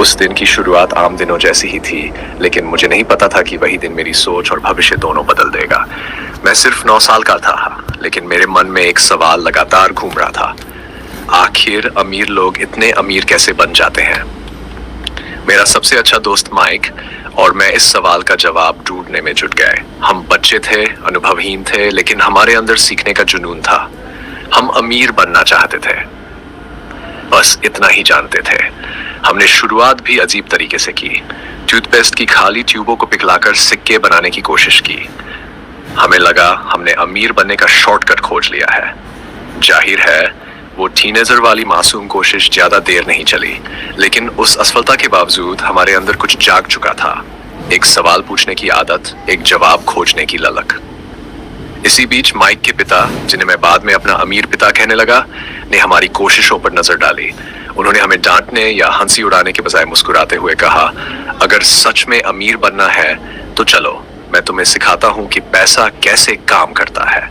उस दिन की शुरुआत आम दिनों जैसी ही थी, लेकिन मुझे नहीं पता था कि वही दिन मेरी सोच और भविष्य दोनों बदल देगा। मैं सिर्फ 9 साल का था, लेकिन मेरे मन में एक सवाल लगातार घूम रहा था। आखिर अमीर लोग इतने अमीर कैसे बन जाते हैं? मेरा सबसे अच्छा दोस्त माइक और मैं इस सवाल का जवाब ढूंढने में जुट गए। हम बच्चे थे, अनुभवहीन थे, लेकिन हमारे अंदर सीखने का जुनून था। हम अमीर बनना चाहते थे, बस इतना ही जानते थे। हमने शुरुआत भी अजीब तरीके से की। टूथपेस्ट की खाली ट्यूबों को पिघलाकर सिक्के बनाने की कोशिश की। हमें लगा हमने अमीर बनने का शॉर्टकट खोज लिया है। जाहिर है वो टीनेजर वाली मासूम कोशिश ज्यादा देर नहीं चली, लेकिन उस असफलता के बावजूद हमारे अंदर कुछ जाग चुका था। एक सवाल पूछने की आदत, एक जवाब खोजने की ललक। इसी बीच माइक के पिता, जिन्हें मैं बाद में अपना अमीर पिता कहने लगा, ने हमारी कोशिशों पर नजर डाली। उन्होंने हमें डांटने या हंसी उड़ाने के बजाय मुस्कुराते हुए कहा, अगर सच में अमीर बनना है तो चलो मैं तुम्हें सिखाता हूं कि पैसा कैसे काम करता है।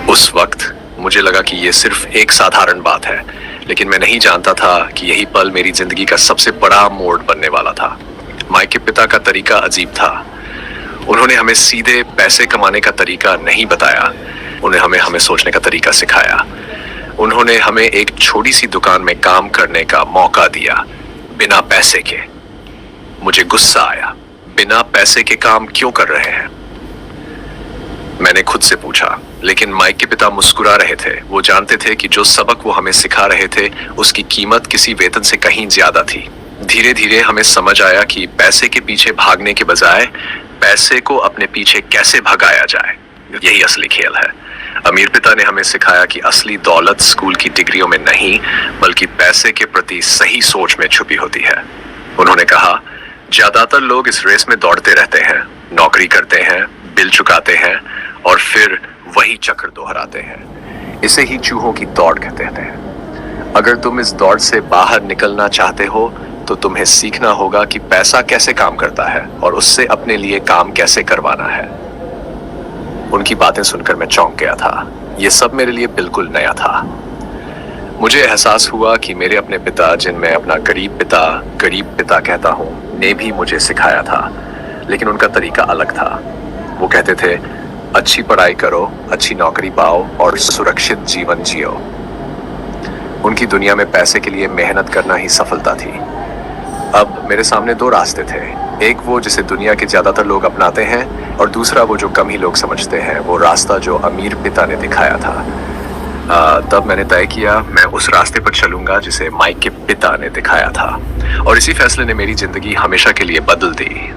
उस वक्त मुझे लगा कि यह सिर्फ एक साधारण बात है, लेकिन मैं नहीं जानता था कि यही पल मेरी जिंदगी का सबसे बड़ा मोड़ बनने वाला था। माइक के पिता का तरीका अजीब था। उन्होंने हमें सीधे पैसे कमाने का तरीका नहीं बताया, उन्हें हमें सोचने का तरीका सिखाया। उन्होंने हमें एक छोटी सी दुकान में काम करने का मौका दिया, बिना पैसे के। मुझे गुस्सा आया, बिना पैसे के काम क्यों कर रहे हैं? मैंने खुद से पूछा, लेकिन माइक के पिता मुस्कुरा रहे थे। वो जानते थे कि जो सबक वो हमें सिखा रहे थे उसकी कीमत किसी वेतन से कहीं ज्यादा थी। धीरे धीरे हमें समझ आया कि पैसे के पीछे भागने के बजाय पैसे को अपने पीछे कैसे भगाया जाए, यही असली खेल है। अमीर पिता ने हमें सिखाया कि असली दौलत स्कूल की डिग्रियों में नहीं, बल्कि पैसे के प्रति सही सोच में छुपी होती है। उन्होंने कहा, ज्यादातर लोग इस रेस में दौड़ते रहते हैं, नौकरी करते हैं, बिल चुकाते हैं और फिर वही चक्र दोहराते हैं। इसे ही चूहों की दौड़ कहते हैं। अगर तुम इस दौड़ से बाहर निकलना चाहते हो तो तुम्हें सीखना होगा कि पैसा कैसे काम करता है और उससे अपने लिए काम कैसे करवाना है। उनकी बातें सुनकर मैं चौंक गया था। यह सब मेरे लिए बिल्कुल नया था। मुझे एहसास हुआ कि मेरे अपने पिता, जिनमें अपना गरीब पिता कहता हूं, ने भी मुझे सिखाया था, लेकिन उनका तरीका अलग था। वो कहते थे, अच्छी पढ़ाई करो, अच्छी नौकरी पाओ और सुरक्षित जीवन जियो। उनकी दुनिया में पैसे के लिए मेहनत करना ही सफलता थी। अब मेरे सामने 2 रास्ते थे, एक वो जिसे दुनिया के ज्यादातर लोग अपनाते हैं और दूसरा वो जो कम ही लोग समझते हैं, वो रास्ता जो अमीर पिता ने दिखाया था। तब मैंने तय किया मैं उस रास्ते पर चलूंगा जिसे माइक के पिता ने दिखाया था, और इसी फैसले ने मेरी जिंदगी हमेशा के लिए बदल दी।